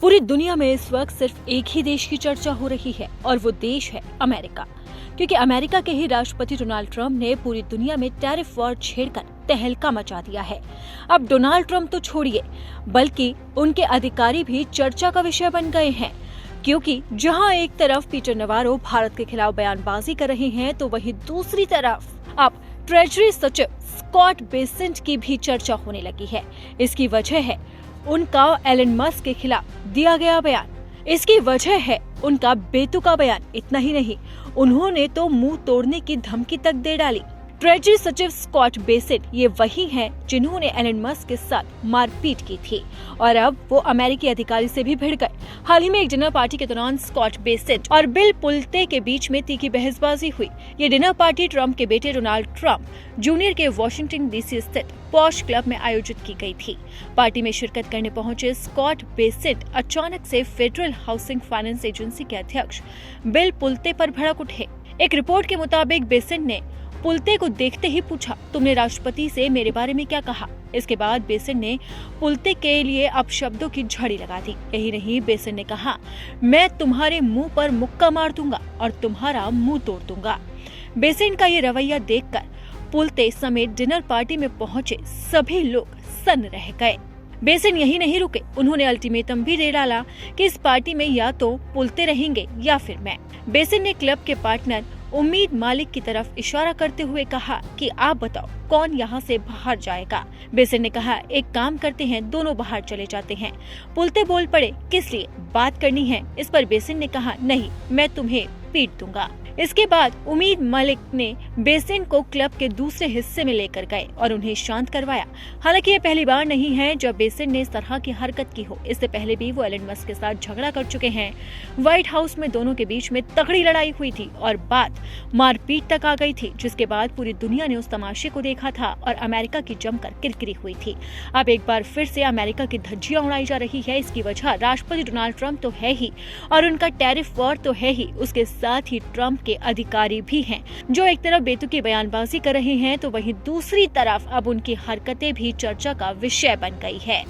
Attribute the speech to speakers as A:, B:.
A: पूरी दुनिया में इस वक्त सिर्फ एक ही देश की चर्चा हो रही है और वो देश है अमेरिका। क्योंकि अमेरिका के ही राष्ट्रपति डोनाल्ड ट्रंप ने पूरी दुनिया में टैरिफ वॉर छेड़कर तहलका मचा दिया है। अब डोनाल्ड ट्रंप तो छोड़िए, बल्कि उनके अधिकारी भी चर्चा का विषय बन गए हैं। क्योंकि जहां एक तरफ पीटर नवारो भारत के खिलाफ बयानबाजी कर रहे हैं, तो वहीं दूसरी तरफ अब ट्रेजरी सचिव स्कॉट बेसेंट की भी चर्चा होने लगी है। इसकी वजह है उनका एलन मस्क के खिलाफ दिया गया बयान। इसकी वजह है उनका बेतुका बयान। इतना ही नहीं, उन्होंने तो मुंह तोड़ने की धमकी तक दे डाली। ट्रेजरी सचिव स्कॉट बेसेंट ये वही हैं जिन्होंने एलन मस्क के साथ मारपीट की थी और अब वो अमेरिकी अधिकारी से भी भिड़ गए। हाल ही में एक डिनर पार्टी के दौरान स्कॉट बेसेंट और बिल पुलते के बीच में तीखी बहसबाजी हुई। ये डिनर पार्टी ट्रंप के बेटे डोनाल्ड ट्रंप जूनियर के वॉशिंगटन डीसी स्थित पॉश क्लब में आयोजित की गई थी। पार्टी में शिरकत करने पहुंचे स्कॉट बेसेंट अचानक से फेडरल हाउसिंग फाइनेंस एजेंसी के अध्यक्ष बिल पुलते पर भड़क उठे। एक रिपोर्ट के मुताबिक बेसेंट ने पुलते को देखते ही पूछा, तुमने राष्ट्रपति से मेरे बारे में क्या कहा? इसके बाद बेसेंट ने पुलते के लिए अपशब्दों की झड़ी लगा दी। यही नहीं, बेसेंट ने कहा, मैं तुम्हारे मुंह पर मुक्का मार दूंगा और तुम्हारा मुंह तोड़ दूंगा। बेसेंट का ये रवैया देखकर पुलते समेत डिनर पार्टी में पहुंचे सभी लोग सन्न रह गए। बेसेंट यही नहीं रुके, उन्होंने अल्टीमेटम भी दे डाला कि इस पार्टी में या तो पुलते रहेंगे या फिर मैं। बेसेंट ने क्लब के पार्टनर उम्मीद मालिक की तरफ इशारा करते हुए कहा कि आप बताओ कौन यहाँ से बाहर जाएगा। बेसेंट ने कहा, एक काम करते हैं, दोनों बाहर चले जाते हैं। पुलते बोल पड़े, किस लिए? बात करनी है। इस पर बेसेंट ने कहा, नहीं, मैं तुम्हें पीट दूंगा। इसके बाद उम्मीद मालिक ने बेसेंट को क्लब के दूसरे हिस्से में लेकर गए और उन्हें शांत करवाया। हालांकि ये पहली बार नहीं है जब बेसेंट ने इस तरह की हरकत की हो। इससे पहले भी वो एलन मस्क के साथ झगड़ा कर चुके हैं। व्हाइट हाउस में दोनों के बीच में तगड़ी लड़ाई हुई थी और बात मारपीट तक आ गई थी, जिसके बाद पूरी दुनिया ने उस तमाशे को देखा था और अमेरिका की जमकर किरकिरी हुई थी। अब एक बार फिर से अमेरिका की धज्जियां उड़ाई जा रही है। इसकी वजह राष्ट्रपति डोनाल्ड ट्रंप तो है ही और उनका टैरिफ वॉर तो है ही, उसके साथ ही ट्रंप के अधिकारी भी हैं जो एक तरफ बेतुकी बयानबाजी कर रहे हैं, तो वहीं दूसरी तरफ अब उनकी हरकतें भी चर्चा का विषय बन गई है।